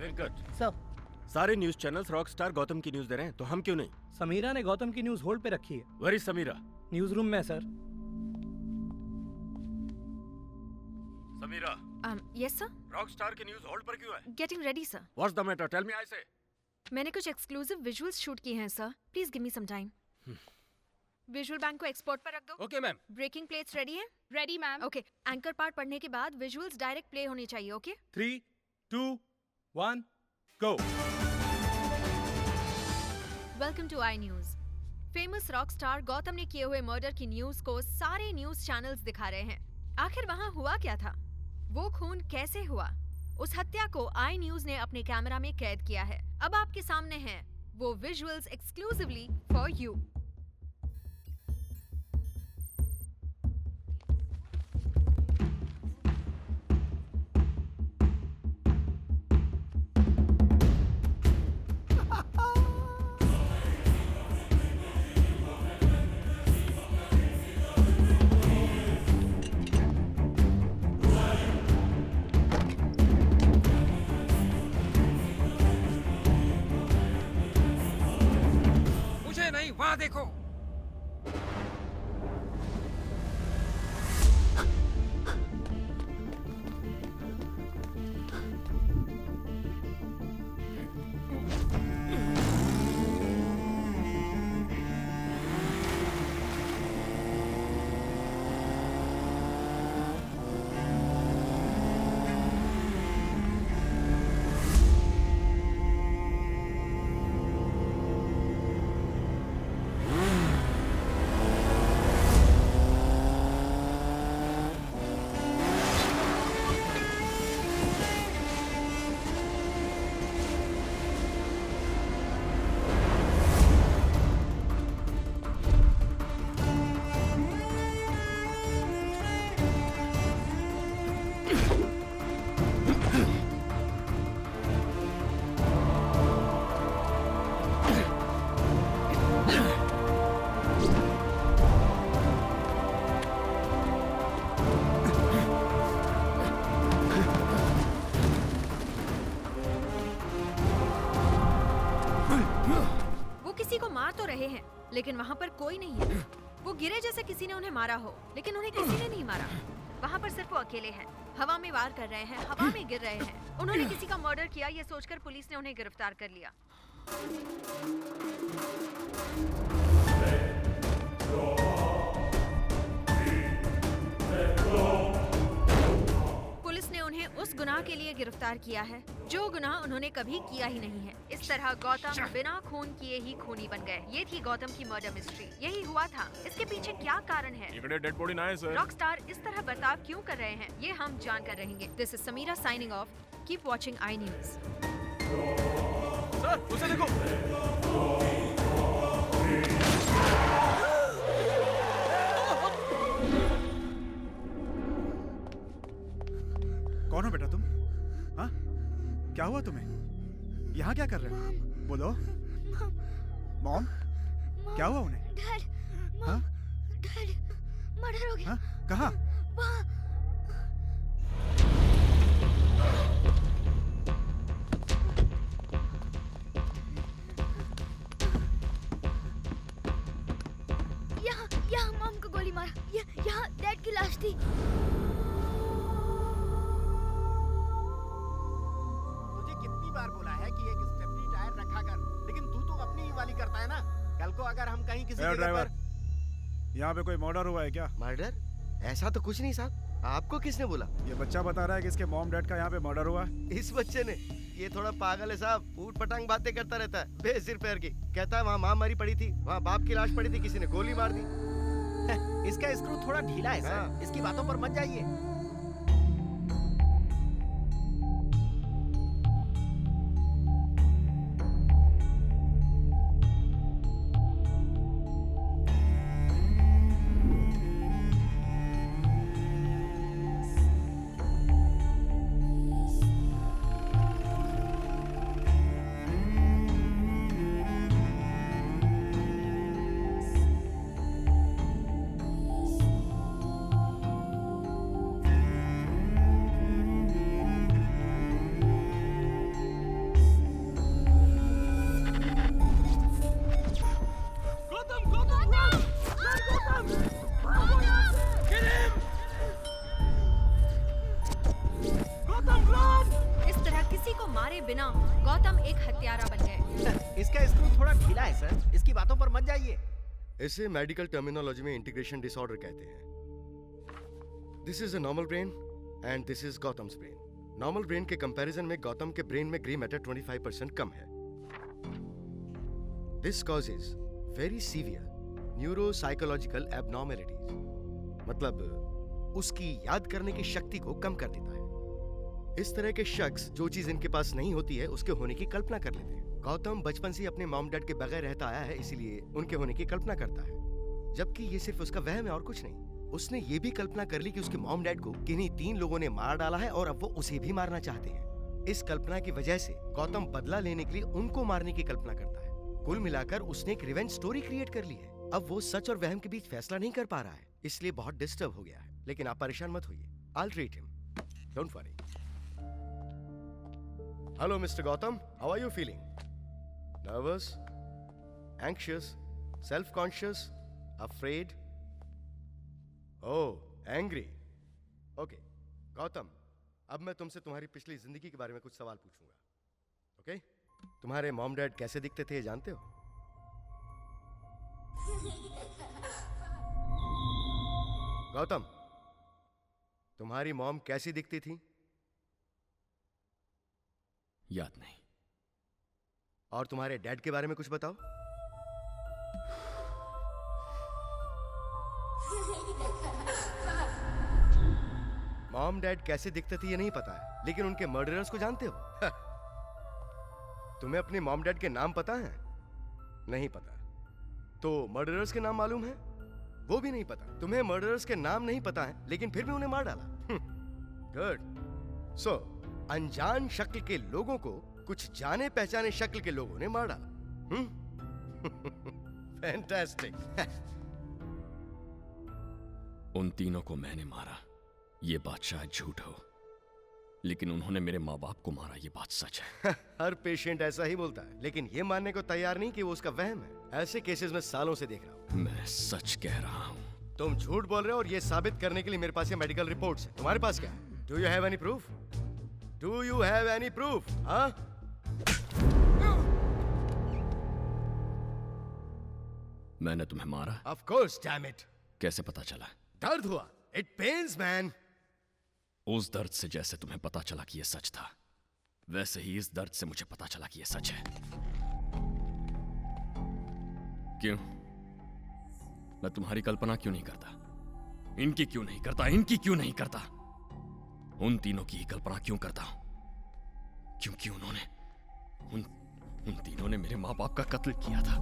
Venkat sir, सारे news channels rock star Gautam की news दे रहे हैं, तो हम क्यों नहीं? समीरा ने गौतम की न्यूज होल्ड पे रखी है। वरी समीरा। न्यूज रूम में है sir. Samira, yes sir. Rock star की न्यूज होल्ड पर क्यों है? Getting ready sir. What's the matter? Tell me I say. मैंने कुछ एक्सक्लूसिव विजुअल्स शूट किए हैं sir, please give me some time. Visual bank को एक्सपोर्ट पर रख दो। Okay ma'am. Breaking plates ready हैं? Ready ma'am. Okay, anchor part पढ़ने के बाद विजुअल्स डायरेक्ट प्ले होने चाहिए। Okay 3, 2, 1, go. Welcome to I News. Famous rock star Gautam ने किए हुए मर्डर की न्यूज को सारे न्यूज चैनल्स दिखा रहे हैं। आखिर वहाँ हुआ क्या था? वो खून कैसे हुआ? उस हत्या को आई न्यूज ने अपने कैमरा में कैद किया है। अब आपके सामने हैं वो विजुअल्स एक्सक्लूसिवली फॉर यू। मुझे नहीं, वहाँ देखो। वो किसी को मार तो रहे हैं, लेकिन वहाँ पर कोई नहीं है। वो गिरे जैसे किसी ने उन्हें मारा हो, लेकिन उन्हें किसी ने नहीं मारा। वहाँ पर सिर्फ वो अकेले हैं। हवा में वार कर रहे हैं, हवा में गिर रहे हैं। उन्होंने किसी का मर्डर किया ये सोचकर पुलिस ने उन्हें गिरफ्तार कर लिया। पुलिस ने उन्हें उस गुनाह के लिए गिरफ्तार किया है जो गुनाह उन्होंने कभी किया ही नहीं है। इस तरह गौतम बिना खून किए ही खूनी बन गए। ये थी गौतम की मर्डर मिस्ट्री। यही हुआ था। इसके पीछे क्या कारण है? डेड बॉडी ना है सर। रॉक स्टार इस तरह बर्ताव क्यों कर रहे हैं, ये हम जान कर रहेंगे। This is Sameera signing off. Keep watching I News. Sir उसे देखो। कौन हो बेटा तुम? हाँ, क्या हुआ तुम्हें? यहाँ क्या कर रहे हो? बोलो। मॉम, क्या हुआ उन्हें? डैड, हाँ? डैड, मर्डर हो गया। हाँ? कहाँ? वहाँ। यहाँ मॉम को गोली मारा। यहाँ डैड की लाश थी। कितनी बार बोला है कि एक स्टेपनी टायर रखा कर, लेकिन तू तो अपनी ही वाली करता है ना। कल को अगर हम कहीं किसी जगह ड्राइवर, पर यहाँ पे कोई मर्डर हुआ है क्या? मर्डर? ऐसा तो कुछ नहीं साहब। आपको किसने बोला? ये बच्चा बता रहा है कि इसके मॉम डैड का यहाँ पे मर्डर हुआ है। इस बच्चे ने? ये थोड़ा पागल है साहब, ऊट पटांग बातें करता रहता है बेसिर पैर की। कहता है वहाँ माँ मरी पड़ी थी, वहाँ बाप की लाश पड़ी थी, किसी ने गोली मार दी। इसका स्क्रू थोड़ा ढीला है सर। हाँ। इसकी बातों पर मत जाइए। किसी को मारे बिना गौतम एक हत्यारा बन गए। इसका स्क्रू थोड़ा ढीला है सर, इसकी बातों पर मत जाइए। इसे मेडिकल टर्मिनोलॉजी में इंटीग्रेशन डिसऑर्डर कहते हैं। This is a normal brain and this is Gautam's brain. Normal brain के कंपैरिजन में गौतम के ब्रेन में ग्रे मैटर 25% कम है। This causes very severe neuropsychological abnormalities, मतलब उसकी याद करने की शक्ति को कम कर देता है। इस तरह के शख्स जो चीज इनके पास नहीं होती है उसके होने की कल्पना कर लेते हैं। गौतम बचपन से अपने मॉम डैड के बगैर रहता आया है, इसीलिए उनके होने की कल्पना करता है, जबकि ये सिर्फ उसका वहम है और कुछ नहीं। उसने ये भी कल्पना कर ली कि उसके मॉम डैड को किन्हीं 3 लोगों ने मार डाला है और अब वो उसे भी मारना चाहते हैं। इस कल्पना की वजह से गौतम बदला लेने के लिए उनको मारने की कल्पना करता है। कुल मिलाकर उसने एक रिवेंज स्टोरी क्रिएट कर ली है। अब वो सच और वहम के बीच फैसला नहीं कर पा रहा है, इसलिए बहुत डिस्टर्ब हो गया है। लेकिन आप परेशान मत होइए, I'll treat him. Don't worry. Hello, Mr. Gautam. How are you feeling? Nervous? Anxious? Self-conscious? Afraid? Oh, angry. Okay. Gautam, अब मैं तुमसे तुम्हारी पिछली जिंदगी के बारे में कुछ सवाल पूछूंगा। Okay? तुम्हारे मॉम डैड कैसे दिखते थे ये जानते हो? गौतम, तुम्हारी मॉम कैसी दिखती थी? याद नहीं। और तुम्हारे डैड के बारे में कुछ बताओ। मॉम डैड कैसे दिखते थे ये नहीं पता है, लेकिन उनके मर्डरर्स को जानते हो। तुम्हें अपने मॉम डैड के नाम पता है? नहीं पता। तो मर्डरर्स के नाम मालूम है? वो भी नहीं पता। तुम्हें मर्डरर्स के नाम नहीं पता है, लेकिन फिर भी उन्हें मार डाला। गुड। सो अनजान शक्ल के लोगों को कुछ जाने पहचाने शक्ल के लोगों ने मार डाला। फैंटास्टिक। उन तीनों को मैंने मारा, ये बात शायद झूठ हो, लेकिन उन्होंने मेरे माँ बाप को मारा, ये बात सच है। हर पेशेंट ऐसा ही बोलता है, लेकिन ये मानने को तैयार नहीं कि वो उसका वहम है। ऐसे केसेस में सालों से देख रहा हूँ। मैं सच कह रहा हूँ। तुम झूठ बोल रहे हो और ये साबित करने के लिए मेरे पास ये मेडिकल रिपोर्ट्स है। तुम्हारे पास क्या है? Do you have any proof? Do you have any proof? हाँ? मैंने तुम्हें मारा? Of course, damn it. कैसे पता चला? दर्द हुआ। It pens man. उस दर्द से जैसे तुम्हें पता चला कि यह सच था, वैसे ही इस दर्द से मुझे पता चला कि यह सच है। क्यों? मैं तुम्हारी कल्पना क्यों नहीं करता? इनकी क्यों नहीं करता? इनकी क्यों नहीं करता? उन तीनों की ही कल्पना क्यों करता हूं? क्योंकि उन तीनों ने मेरे माँ बाप का कत्ल किया था।